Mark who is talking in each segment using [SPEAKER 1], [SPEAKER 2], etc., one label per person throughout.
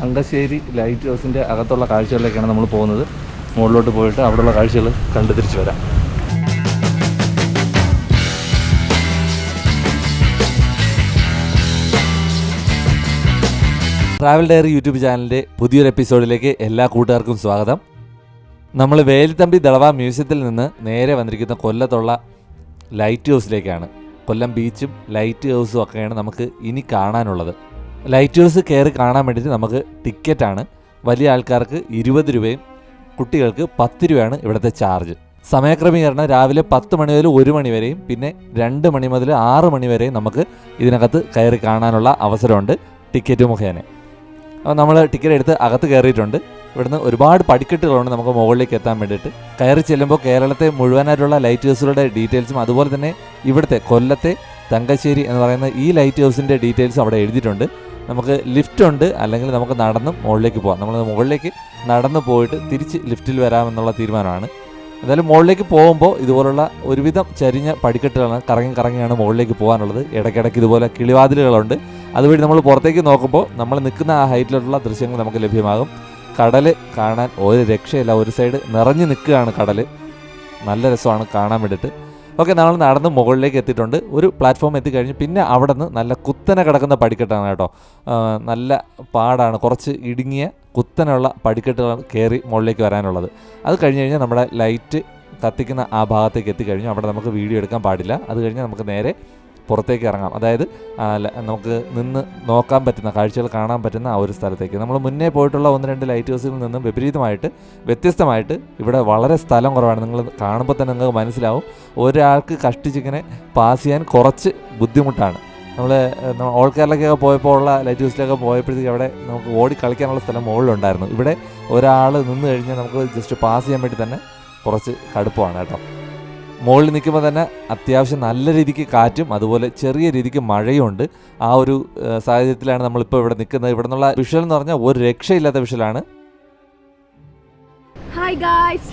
[SPEAKER 1] Thangassery light ഹൗസിൻ്റെ അകത്തുള്ള കാഴ്ചകളിലേക്കാണ് നമ്മൾ പോകുന്നത്. മുകളിലോട്ട് പോയിട്ട് അവിടെയുള്ള കാഴ്ചകൾ കണ്ടു തിരിച്ചു വരാം. ട്രാവൽ ഡയറി യൂട്യൂബ് ചാനലിൻ്റെ പുതിയൊരു എപ്പിസോഡിലേക്ക് എല്ലാ കൂട്ടുകാർക്കും സ്വാഗതം. നമ്മൾ വേലിത്തമ്പി ദളവ മ്യൂസിയത്തിൽ നിന്ന് നേരെ വന്നിരിക്കുന്ന കൊല്ലത്തുള്ള ലൈറ്റ് ഹൗസിലേക്കാണ്. കൊല്ലം ബീച്ചും ലൈറ്റ് ഹൗസും ഒക്കെയാണ് നമുക്ക് ഇനി കാണാനുള്ളത്. ലൈറ്റ് ഹൗസ് കയറി കാണാൻ വേണ്ടിയിട്ട് നമുക്ക് ടിക്കറ്റാണ്. വലിയ ആൾക്കാർക്ക് 20 രൂപയും കുട്ടികൾക്ക് 10 രൂപയാണ് ഇവിടുത്തെ ചാർജ്. സമയക്രമീകരണം രാവിലെ 10 മണി മുതൽ 1 മണി വരെയും പിന്നെ 2 മണി മുതൽ 6 മണി വരെയും നമുക്ക് ഇതിനകത്ത് കയറി കാണാനുള്ള അവസരമുണ്ട് ടിക്കറ്റ് മുഖേന. അപ്പോൾ നമ്മൾ ടിക്കറ്റ് എടുത്ത് അകത്ത് കയറിയിട്ടുണ്ട്. ഇവിടുന്ന് ഒരുപാട് പടിക്കെട്ടുകളുണ്ട് നമുക്ക് മുകളിലേക്ക് എത്താൻ വേണ്ടിയിട്ട്. കയറി ചെല്ലുമ്പോൾ കേരളത്തെ മുഴുവനായിട്ടുള്ള ലൈറ്റ് ഹൗസുകളുടെ ഡീറ്റെയിൽസും അതുപോലെ തന്നെ ഇവിടുത്തെ കൊല്ലത്തെ തങ്കശ്ശേരി എന്ന് പറയുന്ന ഈ ലൈറ്റ് ഹൗസിൻ്റെ ഡീറ്റെയിൽസും അവിടെ എഴുതിയിട്ടുണ്ട്. നമുക്ക് ലിഫ്റ്റ് ഉണ്ട്, അല്ലെങ്കിൽ നമുക്ക് നടന്ന് മുകളിലേക്ക് പോകാം. നമ്മൾ മുകളിലേക്ക് നടന്ന് പോയിട്ട് തിരിച്ച് ലിഫ്റ്റിൽ വരാമെന്നുള്ള തീരുമാനമാണ്. എന്തായാലും മുകളിലേക്ക് പോകുമ്പോൾ ഇതുപോലുള്ള ഒരുവിധം ചരിഞ്ഞ പടിക്കെട്ടുകളാണ്, കറങ്ങിയാണ് മുകളിലേക്ക് പോകാനുള്ളത്. ഇടയ്ക്കിടയ്ക്ക് ഇതുപോലെ കിളിവാതിലുകളുണ്ട്. അതുവഴി നമ്മൾ പുറത്തേക്ക് നോക്കുമ്പോൾ നമ്മൾ നിൽക്കുന്ന ആ ഹൈറ്റിലുള്ള ദൃശ്യങ്ങൾ നമുക്ക് ലഭ്യമാകും. കടൽ കാണാൻ ഒരു രക്ഷയില്ല. ഒരു സൈഡ് നിറഞ്ഞു നിൽക്കുകയാണ് കടൽ. നല്ല രസമാണ് കാണാൻ വേണ്ടിയിട്ട്. ഓക്കെ, നമ്മൾ നടന്ന് മുകളിലേക്ക് എത്തിയിട്ടുണ്ട്. ഒരു പ്ലാറ്റ്ഫോം എത്തിക്കഴിഞ്ഞ് പിന്നെ അവിടെ നിന്ന് നല്ല കുത്തനെ കിടക്കുന്ന പടിക്കെട്ടാണ് കേട്ടോ. നല്ല പാടാണ്, കുറച്ച് ഇടുങ്ങിയ കുത്തനുള്ള പടിക്കെട്ടുകൾ കയറി മുകളിലേക്ക് വരാനുള്ളത്. അത് കഴിഞ്ഞ് കഴിഞ്ഞാൽ നമ്മുടെ ലൈറ്റ് കത്തിക്കുന്ന ആ ഭാഗത്തേക്ക് എത്തിക്കഴിഞ്ഞു. അവിടെ നമുക്ക് വീഡിയോ എടുക്കാൻ പാടില്ല. അത് കഴിഞ്ഞാൽ നമുക്ക് നേരെ പുറത്തേക്ക് ഇറങ്ങാം. അതായത് നമുക്ക് നിന്ന് നോക്കാൻ പറ്റുന്ന കാഴ്ചകൾ കാണാൻ പറ്റുന്ന ആ ഒരു സ്ഥലത്തേക്ക്. നമ്മൾ മുന്നേ പോയിട്ടുള്ള 1-2 ലൈറ്റ് ഹൗസിൽ നിന്നും വ്യത്യസ്തമായിട്ട് ഇവിടെ വളരെ സ്ഥലം കുറവാണ്. നിങ്ങൾ കാണുമ്പോൾ തന്നെ നിങ്ങൾക്ക് മനസ്സിലാവും. ഒരാൾക്ക് കഷ്ടിച്ചിങ്ങനെ പാസ് ചെയ്യാൻ കുറച്ച് ബുദ്ധിമുട്ടാണ്. നമ്മൾ ഓൾ കേരളയ്ക്കൊക്കെ പോയപ്പോൾ ഉള്ള ലൈറ്റ് ഹൗസിലൊക്കെ പോയപ്പോഴത്തേക്ക് അവിടെ നമുക്ക് ഓടി കളിക്കാനുള്ള സ്ഥലം മുകളിലുണ്ടായിരുന്നു. ഇവിടെ ഒരാൾ നിന്ന് കഴിഞ്ഞാൽ നമുക്ക് ജസ്റ്റ് പാസ് ചെയ്യാൻ വേണ്ടി തന്നെ കുറച്ച് കടുപ്പമാണ് കേട്ടോ. മുകളിൽ നിൽക്കുമ്പോൾ തന്നെ അത്യാവശ്യം നല്ല രീതിക്ക് കാറ്റും അതുപോലെ ചെറിയ രീതിക്ക് മഴയും ഉണ്ട്. ആ ഒരു സാഹചര്യത്തിലാണ് നമ്മളിപ്പോൾ ഇവിടെ നിൽക്കുന്നത്. ഇവിടെ നിന്നുള്ള വിഷ്വൽ എന്ന് പറഞ്ഞാൽ ഒരു രക്ഷയില്ലാത്ത വിഷ്വലാണ്.
[SPEAKER 2] ഹായ് ഗായ്സ്,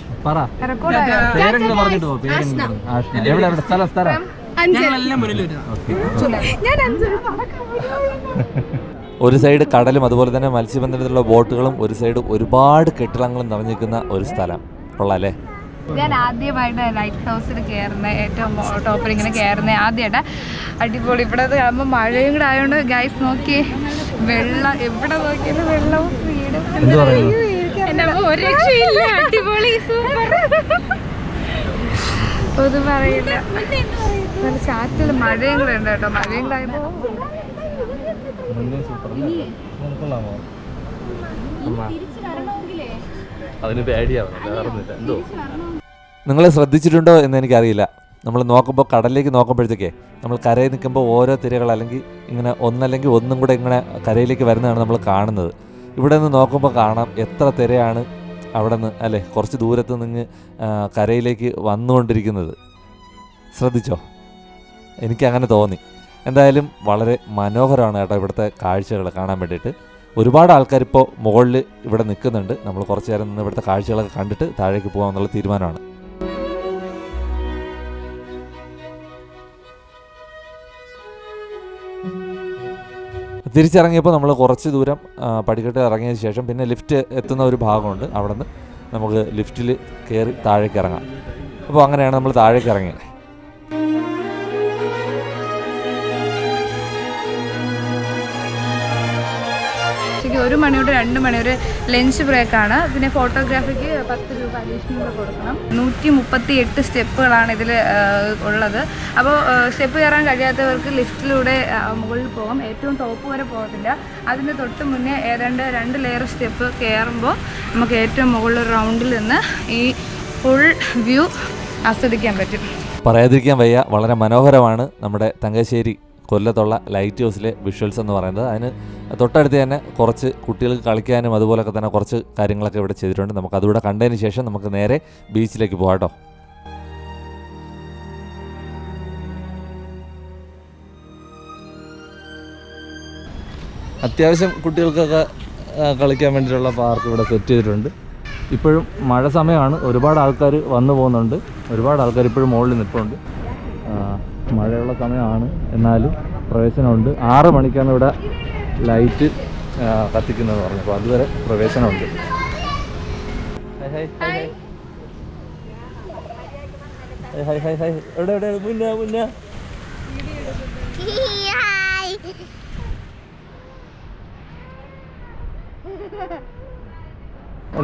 [SPEAKER 1] ഒരു സൈഡ് കടലും അതുപോലെ തന്നെ മത്സ്യബന്ധനത്തിലുള്ള ബോട്ടുകളും, ഒരു സൈഡ് ഒരുപാട് കെട്ടിടങ്ങളും നിറഞ്ഞിരിക്കുന്ന ഒരു സ്ഥലം. കൊള്ളാല്ലേ?
[SPEAKER 2] ഞാൻ ആദ്യമായിട്ട് ലൈറ്റ് ഹൗസിൽ കയറുന്നത്, ഏറ്റവും ടോപ്പിൽ ഇങ്ങനെ കയറുന്നത് ആദ്യമായിട്ട്. അടിപൊളി. ഇവിടെ കാണുമ്പോൾ മഴയും കൂടെ ആയതുകൊണ്ട് ഗൈസ് നോക്കി, വെള്ളം എവിടെ നോക്കിയാലും വെള്ളവും വീടും ഒരു രക്ഷയില്ല. അടിപൊളി, സൂപ്പർ. ഒന്നും പറയില്ല. നല്ല ചാറ്റിൽ മഴയും കൂടെ ഉണ്ട് കേട്ടോ. മഴയും കൂടെ ആയപ്പോൾ
[SPEAKER 1] അതിന് പേടിയാവുന്നില്ല. നിങ്ങൾ ശ്രദ്ധിച്ചിട്ടുണ്ടോ എന്ന് എനിക്കറിയില്ല. നമ്മൾ നോക്കുമ്പോൾ കടലിലേക്ക് നോക്കുമ്പോഴത്തേക്കേ നമ്മൾ കരയിൽ നിൽക്കുമ്പോൾ ഓരോ തിരകൾ അല്ലെങ്കിൽ ഇങ്ങനെ ഒന്നല്ലെങ്കിൽ ഒന്നും കൂടെ ഇങ്ങനെ കരയിലേക്ക് വരുന്നതാണ് നമ്മൾ കാണുന്നത്. ഇവിടെ നിന്ന് നോക്കുമ്പോൾ കാണാം എത്ര തിരയാണ് അവിടെ നിന്ന്, അല്ലേ, കുറച്ച് ദൂരത്ത് നിന്ന് കരയിലേക്ക് വന്നുകൊണ്ടിരിക്കുന്നത്. ശ്രദ്ധിച്ചോ? എനിക്കങ്ങനെ തോന്നി. എന്തായാലും വളരെ മനോഹരമാണ് കേട്ടോ ഇവിടുത്തെ കാഴ്ചകൾ കാണാൻ വേണ്ടിയിട്ട്. ഒരുപാട് ആൾക്കാരിപ്പോൾ മുകളിൽ ഇവിടെ നിൽക്കുന്നുണ്ട്. നമ്മൾ കുറച്ച് നേരം നിന്ന് ഇവിടുത്തെ കാഴ്ചകളൊക്കെ കണ്ടിട്ട് താഴേക്ക് പോകാമെന്നുള്ള തീരുമാനമാണ്. തിരിച്ചിറങ്ങിയപ്പോൾ നമ്മൾ കുറച്ച് ദൂരം പടിക്കെട്ട് ഇറങ്ങിയതിന് ശേഷം പിന്നെ ലിഫ്റ്റ് എത്തുന്ന ഒരു ഭാഗമുണ്ട്. അവിടെ നിന്ന് നമുക്ക് ലിഫ്റ്റിൽ കയറി താഴേക്ക് ഇറങ്ങാം. അപ്പോൾ അങ്ങനെയാണ് നമ്മൾ താഴേക്ക് ഇറങ്ങിയത്.
[SPEAKER 2] ഉച്ചയ്ക്ക് 1 മണി തൊട്ട് 2 മണി വരെ ലഞ്ച് ബ്രേക്കാണ്. പിന്നെ ഫോട്ടോഗ്രാഫിക്ക് 10 രൂപ അഡീഷണൽ കൊടുക്കണം. 138 സ്റ്റെപ്പുകളാണ് ഇതിൽ ഉള്ളത്. അപ്പോൾ സ്റ്റെപ്പ് കയറാൻ കഴിയാത്തവർക്ക് ലിഫ്റ്റിലൂടെ മുകളിൽ പോകും. ഏറ്റവും ടോപ്പ് വരെ പോകത്തില്ല. അതിന് തൊട്ട് മുന്നേ ഏതാണ്ട് 2 ലെയർ സ്റ്റെപ്പ് കയറുമ്പോൾ നമുക്ക് ഏറ്റവും മുകളിൽ റൗണ്ടിൽ നിന്ന് ഈ ഫുൾ വ്യൂ ആസ്വദിക്കാൻ പറ്റും.
[SPEAKER 1] പറയാതിരിക്കാൻ വയ്യ. വളരെ മനോഹരമാണ് നമ്മുടെ തങ്കശ്ശേരി കൊല്ലത്തുള്ള ലൈറ്റ് ഹൗസിലെ വിഷ്വൽസ് എന്ന് പറയുന്നത്. അതിന് തൊട്ടടുത്ത് തന്നെ കുറച്ച് കുട്ടികൾക്ക് കളിക്കാനും അതുപോലൊക്കെ തന്നെ കുറച്ച് കാര്യങ്ങളൊക്കെ ഇവിടെ ചെയ്തിട്ടുണ്ട്. നമുക്ക് അതുകൂടെ കണ്ടതിന് ശേഷം നമുക്ക് നേരെ ബീച്ചിലേക്ക് പോകാം കേട്ടോ. അത്യാവശ്യം കുട്ടികൾക്കൊക്കെ കളിക്കാൻ വേണ്ടിയിട്ടുള്ള പാർക്ക് ഇവിടെ സെറ്റ് ചെയ്തിട്ടുണ്ട്. ഇപ്പോഴും മഴ സമയമാണ്. ഒരുപാട് ആൾക്കാർ വന്നു പോകുന്നുണ്ട്. ഒരുപാട് ആൾക്കാർ ഇപ്പോഴും മുകളിൽ നിൽപ്പുണ്ട്. മഴയുള്ള സമയമാണ്, എന്നാലും പ്രവേശനമുണ്ട്. 6 മണിക്കാണ് ഇവിടെ ലൈറ്റ് കത്തിക്കുന്നതെന്ന് പറഞ്ഞു. അപ്പോൾ അതുവരെ പ്രവേശനമുണ്ട്. എവിടെ മുന്ന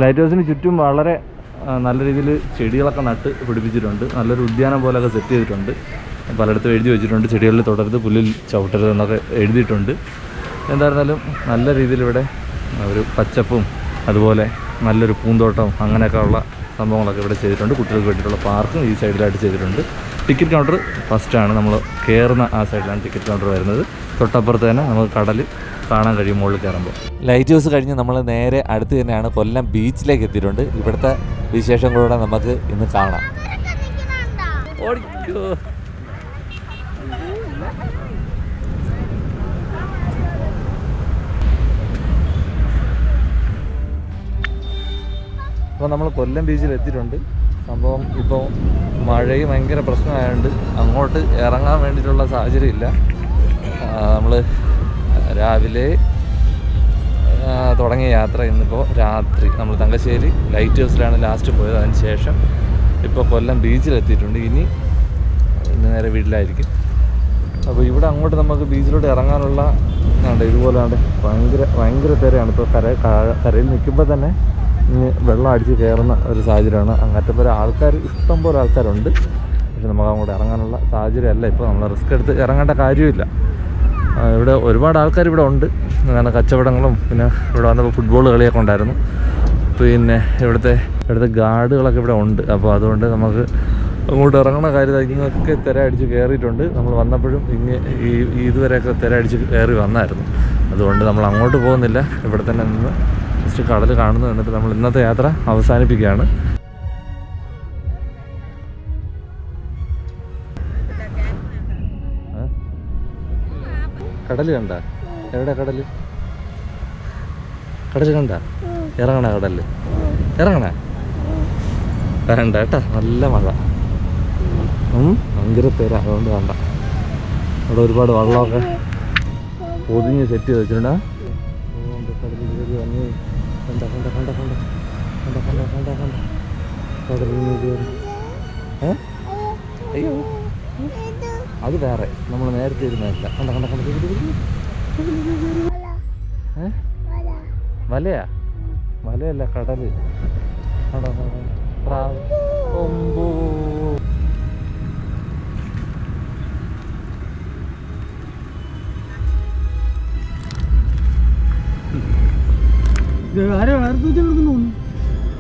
[SPEAKER 1] ലൈറ്റ് ഹൗസിന് ചുറ്റും വളരെ നല്ല രീതിയിൽ ചെടികളൊക്കെ നട്ട് പിടിപ്പിച്ചിട്ടുണ്ട്. നല്ലൊരു ഉദ്യാനം പോലെയൊക്കെ സെറ്റ് ചെയ്തിട്ടുണ്ട്. പലയിടത്തും എഴുതി വെച്ചിട്ടുണ്ട് ചെടികളിൽ തുടരുത്, പുല്ലിൽ ചവിട്ടരുത് എന്നൊക്കെ എഴുതിയിട്ടുണ്ട്. എന്തായിരുന്നാലും നല്ല രീതിയിൽ ഇവിടെ ഒരു പച്ചപ്പും അതുപോലെ നല്ലൊരു പൂന്തോട്ടം അങ്ങനെയൊക്കെ ഉള്ള സംഭവങ്ങളൊക്കെ ഇവിടെ ചെയ്തിട്ടുണ്ട്. കുട്ടികൾക്ക് വേണ്ടിയിട്ടുള്ള പാർക്കും ഈ സൈഡിലായിട്ട് ചെയ്തിട്ടുണ്ട്. ടിക്കറ്റ് കൗണ്ടർ ഫസ്റ്റാണ്, നമ്മൾ കയറുന്ന ആ സൈഡിലാണ് ടിക്കറ്റ് കൗണ്ടർ വരുന്നത്. തൊട്ടപ്പുറത്ത് തന്നെ നമുക്ക് കടൽ കാണാൻ കഴിയും മുകളിൽ കയറുമ്പോൾ. ലൈറ്റ് ഹൗസ് കഴിഞ്ഞ് നമ്മൾ നേരെ അടുത്ത് തന്നെയാണ് കൊല്ലം ബീച്ചിലേക്ക് എത്തിയിട്ടുണ്ട്. ഇവിടുത്തെ വിശേഷങ്ങളൂടെ നമുക്ക് ഇന്ന് കാണാം. അപ്പോൾ നമ്മൾ കൊല്ലം ബീച്ചിൽ എത്തിയിട്ടുണ്ട്. സംഭവം ഇപ്പോൾ മഴയും ഭയങ്കര പ്രശ്നമായതുകൊണ്ട് അങ്ങോട്ട് ഇറങ്ങാൻ വേണ്ടിയിട്ടുള്ള സാഹചര്യം ഇല്ല. നമ്മൾ രാവിലെ തുടങ്ങിയ യാത്ര ഇന്നിപ്പോൾ രാത്രി നമ്മൾ തങ്കശ്ശേരി ലൈറ്റ് ഹൗസിലാണ് ലാസ്റ്റ് പോയത്. അതിന് ശേഷം ഇപ്പോൾ കൊല്ലം ബീച്ചിലെത്തിയിട്ടുണ്ട്. ഇനി നേരെ വീട്ടിലായിരിക്കും. അപ്പോൾ ഇവിടെ അങ്ങോട്ട് നമുക്ക് ബീച്ചിലോട്ട് ഇറങ്ങാനുള്ള ഇതുപോലെ ഭയങ്കര തിരയാണ്. ഇപ്പോൾ കരയിൽ നിൽക്കുമ്പോൾ തന്നെ വെള്ളം അടിച്ച് കയറുന്ന ഒരു സാഹചര്യമാണ്. അങ്ങനത്തെ ആൾക്കാർ ഇഷ്ടംപോലെ ആൾക്കാരുണ്ട്. പക്ഷെ നമുക്ക് അങ്ങോട്ട് ഇറങ്ങാനുള്ള സാഹചര്യമല്ല ഇപ്പോൾ. നമ്മൾ റിസ്ക് എടുത്ത് ഇറങ്ങേണ്ട കാര്യമില്ല. ഇവിടെ ഒരുപാട് ആൾക്കാർ ഇവിടെ ഉണ്ട്. കാരണം കച്ചവടങ്ങളും പിന്നെ ഇവിടെ വന്നപ്പോൾ ഫുട്ബോൾ കളിയൊക്കെ ഉണ്ടായിരുന്നു. പിന്നെ ഇവിടുത്തെ ഗാർഡുകളൊക്കെ ഇവിടെ ഉണ്ട്. അപ്പോൾ അതുകൊണ്ട് നമുക്ക് അങ്ങോട്ട് ഇറങ്ങുന്ന കാര്യത്തിൽ ഇങ്ങനെയൊക്കെ തിര അടിച്ച് കയറിയിട്ടുണ്ട്. നമ്മൾ വന്നപ്പോഴും ഇതുവരെയൊക്കെ തിര അടിച്ച് കയറി വന്നായിരുന്നു. അതുകൊണ്ട് നമ്മൾ അങ്ങോട്ട് പോകുന്നില്ല. ഇവിടെ തന്നെ നിന്ന് ജസ്റ്റ് കടൽ കാണുന്നു. എന്നിട്ട് നമ്മൾ ഇന്നത്തെ യാത്ര അവസാനിപ്പിക്കുകയാണ്. കടൽ കണ്ട? എവിടെ കടൽ കണ്ട? ഇറങ്ങണ കടലിൽ ഇറങ്ങണ വേണ്ട കേട്ടാ. നല്ല മഴ, ഭയങ്കര പേര, അതുകൊണ്ട് വേണ്ട. അവിടെ ഒരുപാട് വെള്ളമൊക്കെ പൊതിഞ്ഞ് സെറ്റ് ചെയ്ത് വെച്ചിട്ടുണ്ട്. കടലിൽ കയറി വന്ന് കടലിൽ കയറി. അയ്യോ അത് വേറെ, നമ്മൾ നേരത്തെ ഇരുന്നില്ല. വലയാ? വലയല്ല, കടല്. ഒമ്പോ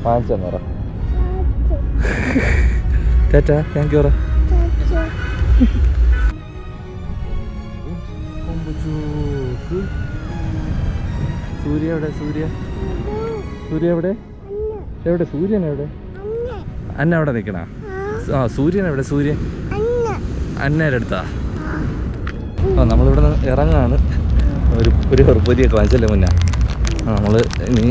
[SPEAKER 1] വാങ്ങിച്ചേരാ. ചേട്ടാ താങ്ക് യു. സൂര്യ എവിടെ? സൂര്യ എവിടെ? സൂര്യൻ എവിടെ? അന്ന അവിടെ നിൽക്കണ? സൂര്യൻ എവിടെ? സൂര്യൻ അന്നേരെ അടുത്താ? നമ്മളിവിടെ നിന്ന് ഇറങ്ങാണ്. ഒരു പൊരിയൊക്കെ വാങ്ങിച്ചല്ലേ മുന്നേ. നമ്മൾ ഇനി